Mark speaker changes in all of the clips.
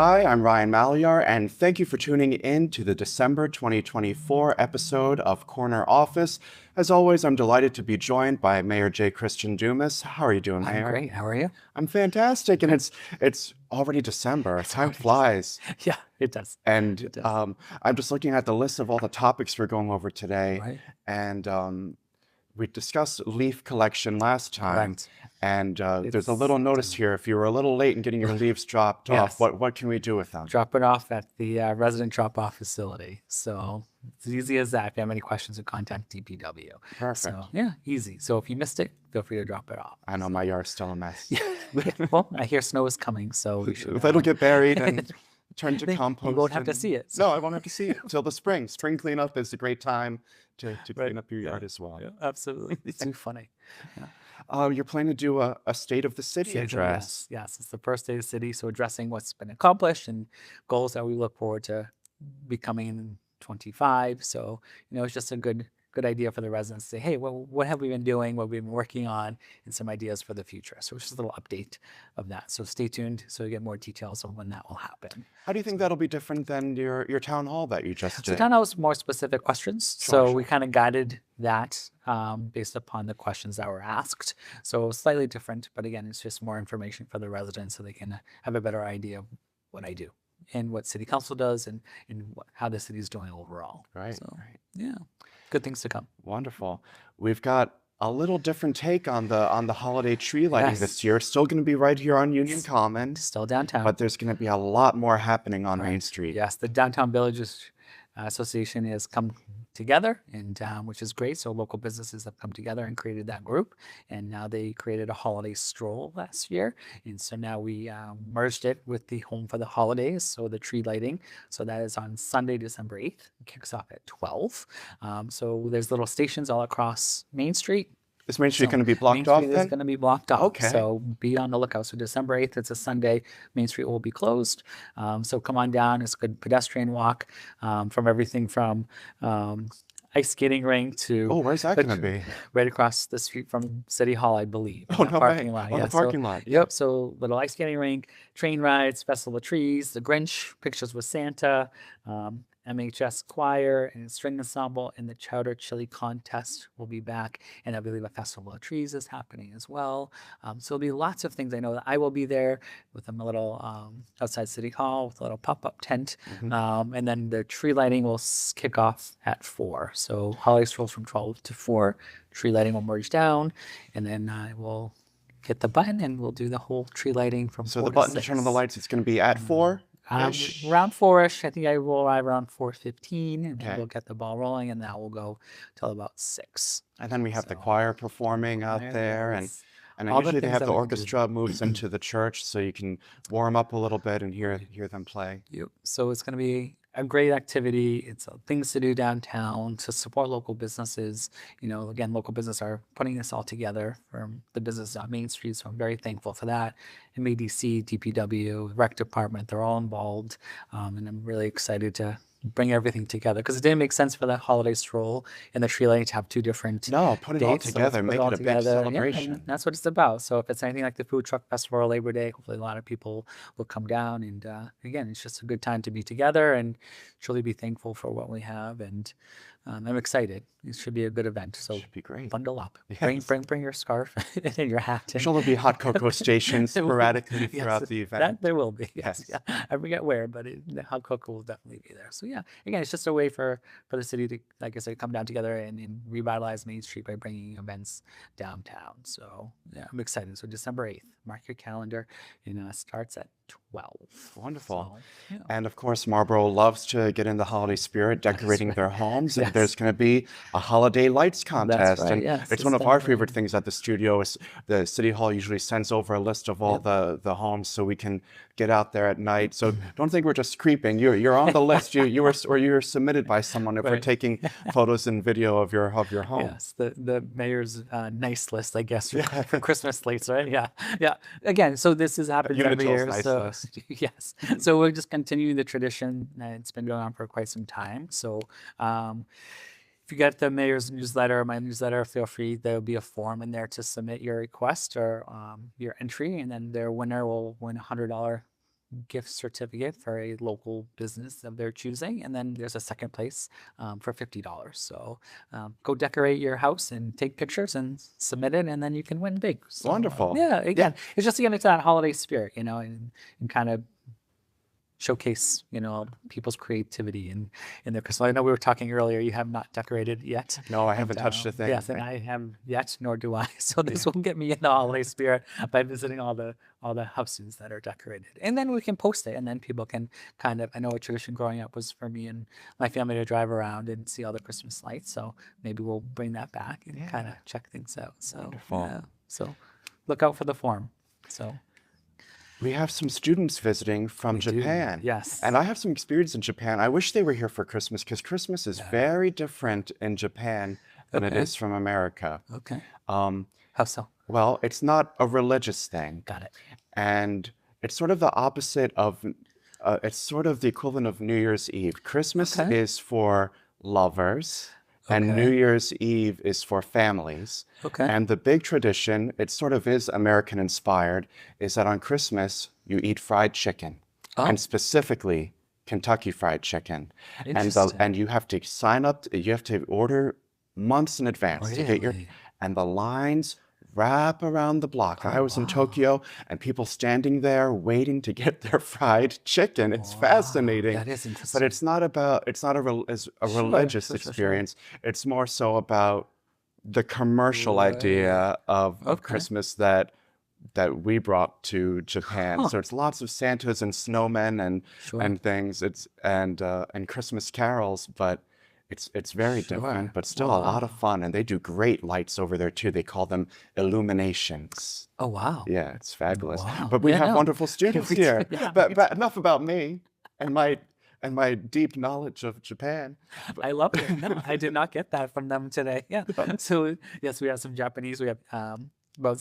Speaker 1: Hi, I'm Ryan Malyar, and thank you for tuning in to the December 2024 episode of Corner Office. As always, I'm delighted to be joined by Mayor Christian Dumais. How are you doing,
Speaker 2: I'm
Speaker 1: Mayor?
Speaker 2: great. How are you?
Speaker 1: I'm fantastic, and it's already December. Time flies.
Speaker 2: Yeah, it does.
Speaker 1: And
Speaker 2: It does.
Speaker 1: I'm just looking at the list of all the topics we're going over today,
Speaker 2: Right.
Speaker 1: and we discussed leaf collection last time,
Speaker 2: Correct.
Speaker 1: and there's a
Speaker 2: It's
Speaker 1: little notice here. If you were a little late in getting your leaves dropped off,
Speaker 2: Yes.
Speaker 1: what can we do with them?
Speaker 2: Drop it off at the resident drop-off facility. So it's as easy as that. If you have any questions, you contact DPW.
Speaker 1: Perfect.
Speaker 2: So yeah, easy. So if you missed it, feel free to drop it off.
Speaker 1: I know my yard's still a mess.
Speaker 2: Well, I hear snow is coming, so we should.
Speaker 1: If it'll get buried and turn to compost.
Speaker 2: You won't have to
Speaker 1: and-
Speaker 2: see it.
Speaker 1: No, I won't have to see it until the spring. Spring cleanup is a great time to clean up your yard as well.
Speaker 2: Yeah, absolutely. It's too funny.
Speaker 1: You're planning to do a State of the City address.
Speaker 2: Yes, it's the first day of the city, so addressing what's been accomplished and goals that we look forward to becoming in 25. So, it's just a good idea for the residents to say, hey, well, what have we been doing, what we've been working on, and some ideas for the future. So it's just a little update of that. So stay tuned so you get more details on when that will happen.
Speaker 1: How do you think that'll be different than your town hall that you just
Speaker 2: So
Speaker 1: did?
Speaker 2: town hall was more specific questions.
Speaker 1: Sure,
Speaker 2: So we kind of guided that based upon the questions that were asked. So slightly different, but again, it's just more information for the residents so they can have a better idea of what I do and what city council does and how the city is doing overall.
Speaker 1: Right,
Speaker 2: So
Speaker 1: right.
Speaker 2: yeah, good things to come.
Speaker 1: Wonderful. We've got a little different take on the holiday tree lighting
Speaker 2: Yes.
Speaker 1: this year. It's still going to be right here on Union Common,
Speaker 2: Still downtown.
Speaker 1: but there's going to be a lot more happening on Main Street.
Speaker 2: Yes, the Downtown Villages Association has come together, and which is great. So local businesses have come together and created that group, and now they created a holiday stroll last year, and so now we merged it with the Home for the Holidays, so the tree lighting. So that is on Sunday, December 8th. It kicks off at 12. So there's little stations all across Main Street.
Speaker 1: Is Main Street
Speaker 2: So
Speaker 1: going to be blocked
Speaker 2: Main
Speaker 1: off
Speaker 2: Street is
Speaker 1: then?
Speaker 2: going to be blocked off.
Speaker 1: Okay.
Speaker 2: So be on the lookout. So December 8th, it's a Sunday. Main Street will be closed. So come on down. It's a good pedestrian walk from everything from ice skating rink to
Speaker 1: Oh, where's that going to be?
Speaker 2: right across the street from City Hall, I believe.
Speaker 1: Oh,
Speaker 2: in that
Speaker 1: no
Speaker 2: parking
Speaker 1: way.
Speaker 2: lot.
Speaker 1: Oh,
Speaker 2: Yeah,
Speaker 1: the parking lot.
Speaker 2: Yep. So little ice skating rink, train rides, Festival of Trees, the Grinch, Pictures with Santa, MHS Choir and String Ensemble, and the Chowder Chili Contest will be back. And I believe a Festival of Trees is happening as well. So there'll be lots of things. I know that I will be there with a little outside City Hall with a little pop-up tent. And then the tree lighting will kick off at 4. So holiday strolls from 12 to 4. Tree lighting will merge down, and then I will hit the button and we'll do the whole tree lighting from
Speaker 1: So
Speaker 2: 4
Speaker 1: the
Speaker 2: to
Speaker 1: button to
Speaker 2: 6.
Speaker 1: turn on the lights, it's going to be at 4?
Speaker 2: Around 4-ish. I think I will arrive around 4:15, and then
Speaker 1: Okay.
Speaker 2: we'll get the ball rolling, and that will go till about 6.
Speaker 1: And then we have the
Speaker 2: So-
Speaker 1: choir performing out
Speaker 2: Choir,
Speaker 1: there, and
Speaker 2: yes.
Speaker 1: and
Speaker 2: All the
Speaker 1: usually they
Speaker 2: things
Speaker 1: have
Speaker 2: that
Speaker 1: the
Speaker 2: we can do.
Speaker 1: orchestra moves into the church, so you can warm up a little bit and hear them play.
Speaker 2: Yep. So it's going to be a great activity. It's things to do downtown to support local businesses. Again, local businesses are putting this all together from the business on Main Street, so I'm very thankful for that. MADC, DPW, Rec Department, they're all involved, and I'm really excited to bring everything together because it didn't make sense for the holiday stroll and the tree lighting to have 2 different
Speaker 1: No, put it all
Speaker 2: dates, so let's
Speaker 1: together,
Speaker 2: put
Speaker 1: make
Speaker 2: all
Speaker 1: it a big
Speaker 2: together. Yeah,
Speaker 1: celebration.
Speaker 2: and that's what it's about. So if it's anything like the Food Truck Festival or Labor Day, hopefully a lot of people will come down. And again, it's just a good time to be together and truly be thankful for what we have. And I'm excited. It should be a good event. So
Speaker 1: Should be great.
Speaker 2: bundle up.
Speaker 1: Yes.
Speaker 2: Bring your scarf and your hat.
Speaker 1: I'm sure there'll be hot cocoa stations
Speaker 2: There will be.
Speaker 1: sporadically
Speaker 2: Yes,
Speaker 1: throughout the event.
Speaker 2: That there will be. Yes.
Speaker 1: Yes.
Speaker 2: Yeah. I forget where, but the hot cocoa will definitely be there. So yeah, again, it's just a way for the city to, like I said, come down together and revitalize Main Street by bringing events downtown. So yeah, I'm excited. So December 8th, mark your calendar. Starts at 12.
Speaker 1: Wonderful.
Speaker 2: So, yeah.
Speaker 1: And of course, Marlborough loves to get in the holiday spirit, decorating
Speaker 2: right.
Speaker 1: their homes. And
Speaker 2: Yes.
Speaker 1: there's going to be a holiday lights contest.
Speaker 2: right,
Speaker 1: And
Speaker 2: yes,
Speaker 1: it's one of
Speaker 2: it's
Speaker 1: our
Speaker 2: definitely-
Speaker 1: favorite things at the studio is the City Hall usually sends over a list of all the homes so we can get out there at night. So don't think we're just creeping. You're on the list. You're submitted by someone if we're
Speaker 2: Right.
Speaker 1: taking photos and video of your home.
Speaker 2: Yes, the mayor's nice list, I guess, for Christmas lights, right? Yeah, yeah. Again, so this is happens every
Speaker 1: Unitil's
Speaker 2: year.
Speaker 1: nice
Speaker 2: So
Speaker 1: list.
Speaker 2: yes, so we're just continuing the tradition. It's been going on for quite some time. So if you get the mayor's newsletter, my newsletter, feel free. There'll be a form in there to submit your request or your entry, and then their winner will win $100 gift certificate for a local business of their choosing, and then there's a second place for $50. So go decorate your house and take pictures and submit it, and then you can win big. So,
Speaker 1: Wonderful.
Speaker 2: yeah, again, it's just to get into that holiday spirit, and kind of showcase, people's creativity in their Christmas. I know we were talking earlier, you have not decorated yet.
Speaker 1: No, I haven't touched a thing.
Speaker 2: Yes, and I have yet, nor do I. So this will get me in the holiday spirit by visiting all the houses that are decorated. And then we can post it, and then people can kind of, I know a tradition growing up was for me and my family to drive around and see all the Christmas lights. So maybe we'll bring that back and kind of check things out. So,
Speaker 1: Wonderful.
Speaker 2: So look out for the form. So.
Speaker 1: We have some students visiting from Japan.
Speaker 2: Yes.
Speaker 1: And I have some experience in Japan. I wish they were here for Christmas because Christmas is very different in Japan than it is from America.
Speaker 2: Okay. How so?
Speaker 1: Well, it's not a religious thing.
Speaker 2: Got it.
Speaker 1: And it's sort of the opposite of, it's sort of the equivalent of New Year's Eve. Christmas is for lovers. And New Year's Eve is for families.
Speaker 2: Okay.
Speaker 1: And the big tradition, it sort of is American inspired, is that on Christmas you eat fried chicken, and specifically Kentucky Fried Chicken. And you have to sign up, you have to order months in advance to get and the lines wrap around the block. I was in Tokyo, and people standing there waiting to get their fried chicken. It's fascinating.
Speaker 2: That is interesting.
Speaker 1: But it's not a religious experience. It's more so about the commercial idea of Christmas that we brought to Japan. So it's lots of Santas and snowmen and things. It's and Christmas carols, but it's very different, but still a lot of fun. And they do great lights over there too. They call them illuminations.
Speaker 2: Oh, wow.
Speaker 1: Yeah, it's fabulous.
Speaker 2: Wow.
Speaker 1: But we have wonderful students here. But enough about me and my deep knowledge of Japan.
Speaker 2: I love it. No, I did not get that from them today. Yeah. So yes, we have some Japanese. We have about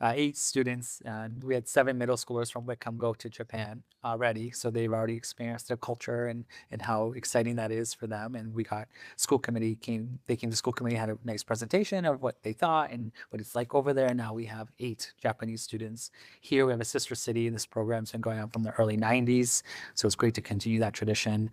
Speaker 2: 8 students. We had 7 middle schoolers from Wickham go to Japan already. So they've already experienced the culture and how exciting that is for them. And we got school committee they came to school committee, had a nice presentation of what they thought and what it's like over there. Now we have 8 Japanese students here. We have a sister city. This program's been going on from the early 90s. So it's great to continue that tradition.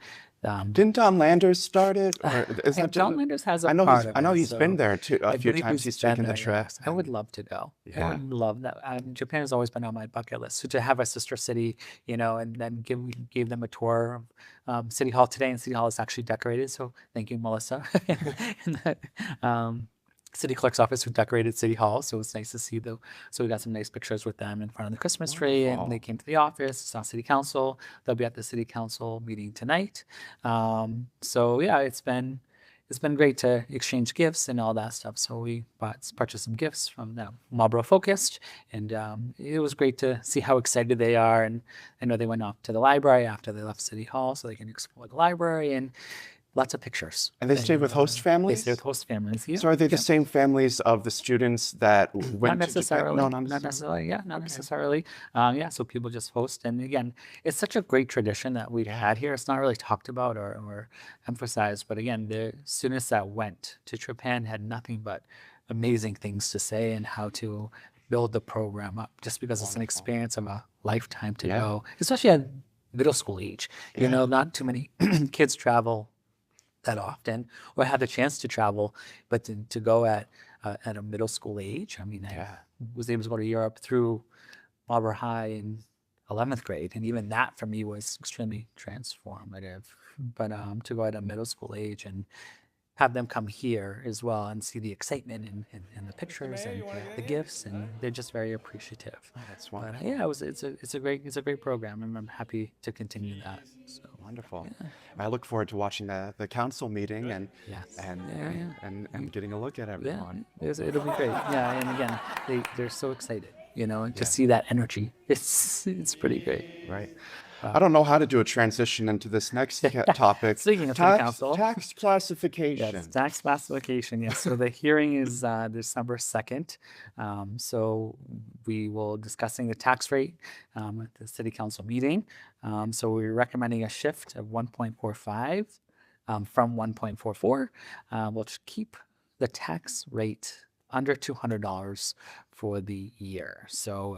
Speaker 1: Didn't Don Landers start it? Or
Speaker 2: Don Landers has a part of it.
Speaker 1: I know he's been there too a few times. He's taken the trip.
Speaker 2: I would love to go.
Speaker 1: Yeah.
Speaker 2: I would love that. Japan has always been on my bucket list. So to have a sister city, and then gave them a tour of City Hall today, and City Hall is actually decorated. So thank you, Melissa. And the, City Clerk's office who decorated City Hall, so it was nice to see so we got some nice pictures with them in front of the Christmas tree, and they came to the office, saw City Council. They'll be at the City Council meeting tonight. So yeah, it's been great to exchange gifts and all that stuff. So we purchased some gifts from them, Marlborough focused, and it was great to see how excited they are. And I know they went off to the library after they left City Hall, so they can explore the library and lots of pictures.
Speaker 1: And they stayed with host families?
Speaker 2: They stayed with host families, yeah.
Speaker 1: So are they the same families of the students that went
Speaker 2: Not necessarily.
Speaker 1: to Japan? No,
Speaker 2: not necessarily. Yeah, not necessarily. So people just host. And again, it's such a great tradition that we've had here. It's not really talked about or emphasized. But again, the students that went to Japan had nothing but amazing things to say and how to build the program up, just because it's an experience of a lifetime to go, especially at middle school age. Not too many kids travel that often or have the chance to travel, but to go at a middle school age. I mean, I was able to go to Europe through Marlborough High in 11th grade, and even that for me was extremely transformative. But to go at a middle school age and have them come here as well and see the excitement and the pictures and the gifts, and they're just very appreciative.
Speaker 1: Oh, that's wonderful.
Speaker 2: But it's a great program, and I'm happy to continue that. So
Speaker 1: wonderful. Yeah. I look forward to watching the council meeting and getting a look at everyone.
Speaker 2: Yeah, it'll be great. Yeah, and again, they're so excited, to see that energy. It's pretty great.
Speaker 1: Right. I don't know how to do a transition into this next topic.
Speaker 2: Speaking of City Council.
Speaker 1: Tax classification.
Speaker 2: Yes, tax classification, yes. So the hearing is December 2nd. So we will discussing the tax rate at the City Council meeting. So we're recommending a shift of 1.45 from 1.44. We'll keep the tax rate under $200 for the year. So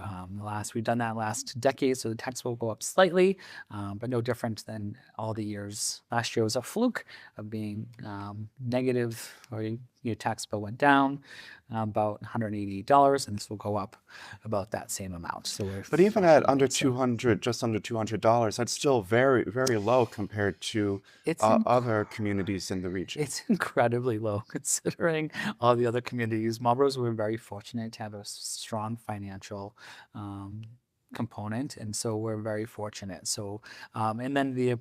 Speaker 2: we've done that last decade, so the tax will go up slightly, but no different than all the years. Last year was a fluke of being negative, or your tax bill went down about $188, and this will go up about that same amount. So
Speaker 1: but even at under 200, just under $200, that's still very, very low compared to other communities in the region.
Speaker 2: It's incredibly low considering all the other communities. Marlborough's, we're very fortunate to have a strong financial component, and so we're very fortunate. So and then the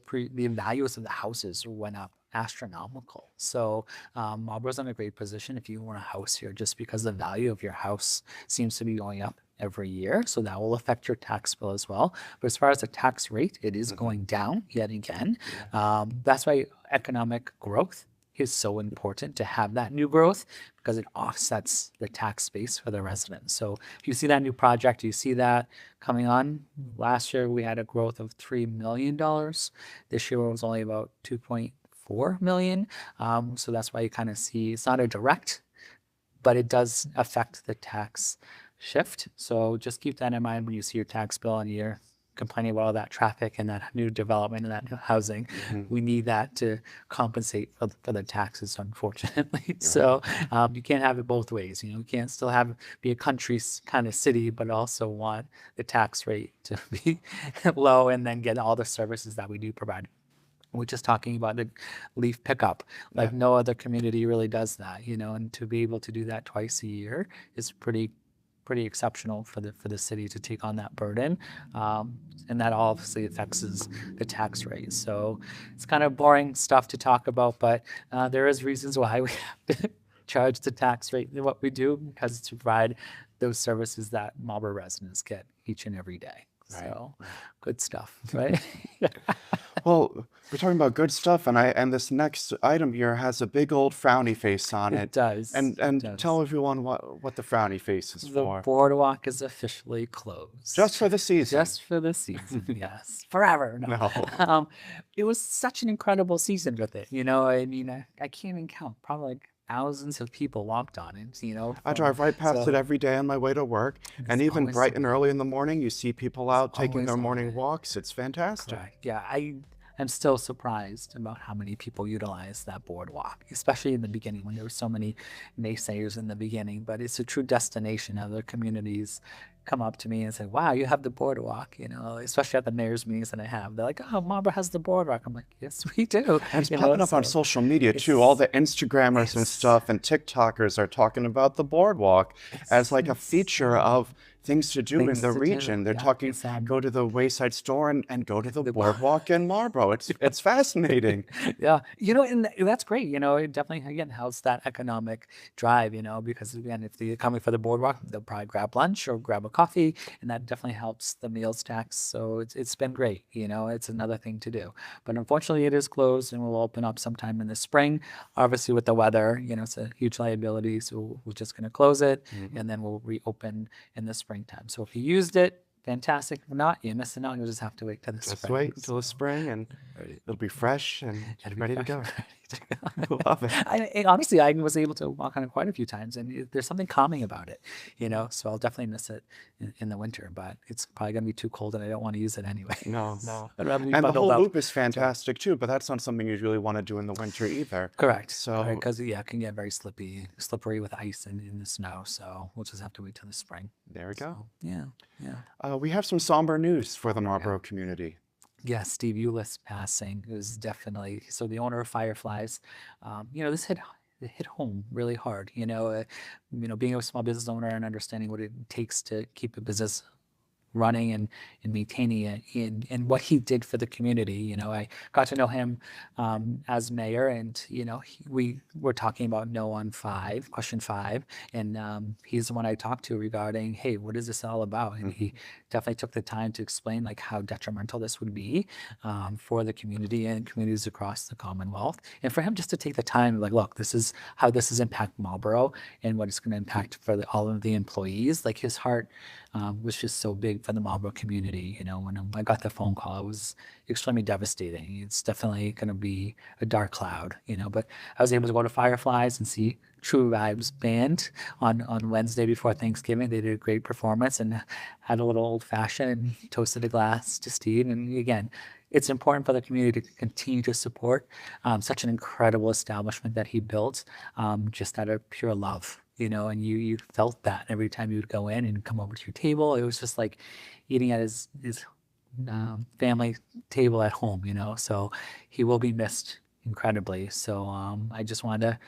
Speaker 2: values of the houses went up astronomical. So Marlborough's in a great position if you want a house here, just because the value of your house seems to be going up every year. So that will affect your tax bill as well. But as far as the tax rate, it is going down yet again. That's why economic growth is so important, to have that new growth, because it offsets the tax base for the residents. So if you see that new project, you see that coming on. Last year we had a growth of $3 million. This year it was only about 2.4 million. So that's why you kind of see it's not a direct, but it does affect the tax shift. So just keep that in mind when you see your tax bill and you're complaining about all that traffic and that new development and that new housing. We need that to compensate for the taxes, unfortunately. So you can't have it both ways. You can't still be a country kind of city, but also want the tax rate to be low and then get all the services that we do provide. We're just talking about the leaf pickup. Like no other community really does that, and to be able to do that twice a year is pretty exceptional for the city to take on that burden, and that obviously affects the tax rate. So it's kind of boring stuff to talk about, but there is reasons why we have to charge the tax rate what we do, because it's to provide those services that Marlborough residents get each and every day. So good stuff, right?
Speaker 1: Well, we're talking about good stuff, and this next item here has a big old frowny face on it.
Speaker 2: It does.
Speaker 1: And
Speaker 2: it does.
Speaker 1: Tell everyone what the frowny face is for.
Speaker 2: The Boardwalk is officially closed.
Speaker 1: Just for the season.
Speaker 2: Just for the season, yes. Forever. No. It was such an incredible season with it. I mean, I can't even count. Probably like thousands of people walked on it.
Speaker 1: I drive right past it every day on my way to work, and even bright and early in the morning, you see people out taking their morning walks. It's fantastic.
Speaker 2: Correct. Yeah, I'm still surprised about how many people utilize that boardwalk, especially in the beginning when there were so many naysayers in the beginning. But it's a true destination. Other communities come up to me and say, wow, you have the boardwalk, especially at the mayor's meetings that I have. They're like, oh, Marlborough has the boardwalk. I'm like, yes, we do.
Speaker 1: And it's popping up on social media too. All the Instagrammers and stuff and TikTokers are talking about the boardwalk as like a feature of things to do in the region. They're talking, go to the Wayside Store and go to the boardwalk in Marlborough. It's fascinating.
Speaker 2: Yeah, and that's great. It definitely, again, helps that economic drive, because again, if they're coming for the boardwalk, they'll probably grab lunch or grab a coffee, and that definitely helps the meals tax. So it's been great. It's another thing to do. But unfortunately, it is closed, and we'll open up sometime in the spring. Obviously, with the weather, it's a huge liability, so we're just going to close it, and then we'll reopen in the springtime. So if you used it, fantastic. If not, you're missing out. You'll just have to wait till the spring.
Speaker 1: Just wait until the spring, and it'll be fresh and ready to go. Love it.
Speaker 2: Honestly, I was able to walk on it quite a few times, and there's something calming about it, so I'll definitely miss it in the winter, but it's probably going to be too cold, and I don't want to use it anyway.
Speaker 1: No.
Speaker 2: I'd rather be
Speaker 1: And the
Speaker 2: bundled
Speaker 1: whole
Speaker 2: up.
Speaker 1: loop is fantastic too, but that's not something you really want to do in the winter either.
Speaker 2: Correct.
Speaker 1: So
Speaker 2: because it can get very slippery with ice and in the snow, so we'll just have to wait till the spring.
Speaker 1: There we go.
Speaker 2: Yeah.
Speaker 1: We have some somber news for the Marlborough community.
Speaker 2: Yes, Steve Uliss passing is definitely, so the owner of Fireflies. This hit home really hard. Being a small business owner and understanding what it takes to keep a business running and maintaining it, and what he did for the community. I got to know him as mayor, and we were talking about no on question 5, and he's the one I talked to regarding, hey, what is this all about? And he definitely took the time to explain like how detrimental this would be for the community and communities across the Commonwealth, and for him just to take the time, like, look, this is how this is impact Marlborough and what it's going to impact for all of the employees. Like, his heart was just so big for the Marlborough community. When I got the phone call, it was extremely devastating. It's definitely going to be a dark cloud, but I was able to go to Fireflies and see True Vibes Band on Wednesday before Thanksgiving. They did a great performance and had a little old fashioned and toasted a glass to Steve. And again, it's important for the community to continue to support such an incredible establishment that he built, just out of pure love, and you felt that every time you would go in and come over to your table. It was just like eating at his family table at home, so he will be missed incredibly. So I just wanted to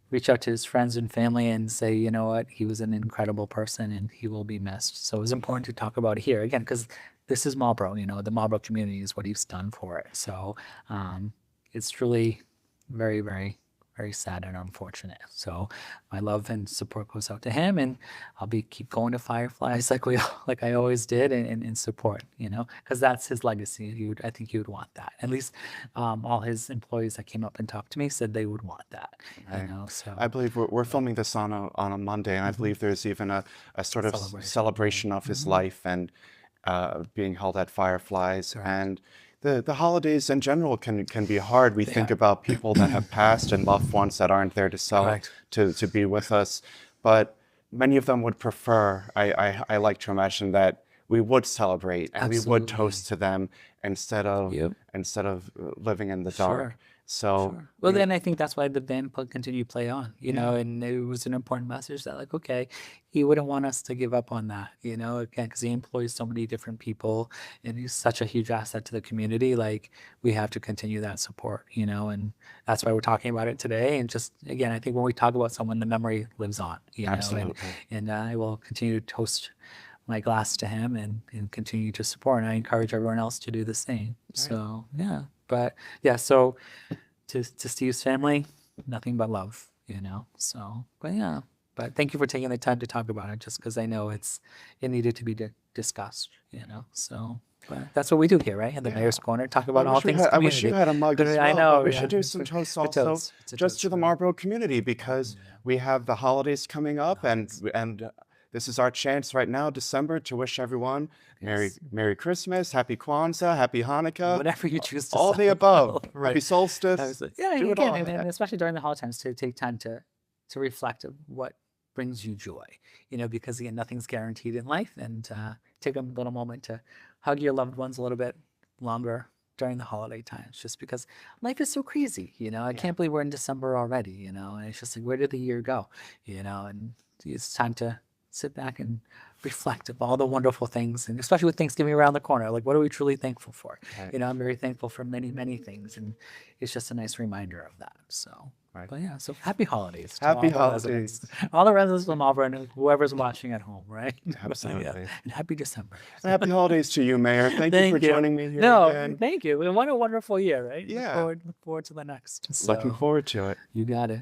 Speaker 2: reach out to his friends and family and say, you know what, he was an incredible person and he will be missed. So it was important to talk about it here again, because this is Marlborough, the Marlborough community is what he's done for it. So it's truly very, very, very sad and unfortunate. So my love and support goes out to him, and I'll keep going to Fireflies like I always did, and support, because that's his legacy. I think he would want that. At least all his employees that came up and talked to me said they would want that.
Speaker 1: Right.
Speaker 2: So
Speaker 1: I believe we're filming this on a Monday, and I believe there's even a sort of celebration of his life and being held at Fireflies. And the holidays in general can be hard. We think about people that have passed and loved ones that aren't there to be with us, but many of them would prefer. I like to imagine that we would celebrate and we would toast to them instead of living in the dark. So
Speaker 2: well, then I think that's why the band continued to play on, and it was an important message that, like, okay, he wouldn't want us to give up on that, again, because he employs so many different people and he's such a huge asset to the community. Like, we have to continue that support, and that's why we're talking about it today. And just, again, I think when we talk about someone, the memory lives on,
Speaker 1: Absolutely.
Speaker 2: and I will continue to toast my glass to him and continue to support. And I encourage everyone else to do the same. Right. So, yeah. But yeah, so to Steve's family, nothing but love, So, but yeah, but thank you for taking the time to talk about it, just because I know it needed to be discussed, So, but that's what we do here, right? In the Mayor's Corner, talk about all things community.
Speaker 1: I wish you had a mug as well.
Speaker 2: I know.
Speaker 1: We should do some toasts also, just to the Marlborough community, because we have the holidays coming up, and this is our chance right now, December, to wish everyone Merry Christmas, Happy Kwanzaa, Happy Hanukkah.
Speaker 2: Whatever you choose to
Speaker 1: all the above. Right. Happy solstice.
Speaker 2: Yeah, again, and especially during the holiday times, to take time to reflect of what brings you joy, because again, nothing's guaranteed in life, and take a little moment to hug your loved ones a little bit longer during the holiday times, just because life is so crazy, I can't believe we're in December already, and it's just like, where did the year go, and it's time to sit back and reflect of all the wonderful things, and especially with Thanksgiving around the corner, like, what are we truly thankful for? Right. I'm very thankful for many, many things, and it's just a nice reminder of that. So, but yeah, so happy holidays.
Speaker 1: Happy holidays.
Speaker 2: All the residents of Marlborough and whoever's watching at home, right?
Speaker 1: Absolutely.
Speaker 2: And happy December.
Speaker 1: And happy holidays to you, Mayor. Thank you for joining me here again.
Speaker 2: Thank you. What a wonderful year, right?
Speaker 1: Yeah.
Speaker 2: Look forward to the next. So,
Speaker 1: looking forward to it.
Speaker 2: You got it.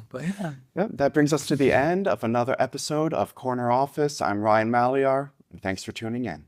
Speaker 2: But yeah.
Speaker 1: Yep, that brings us to the end of another episode of Corner Office. I'm Ryan Malyar, and thanks for tuning in.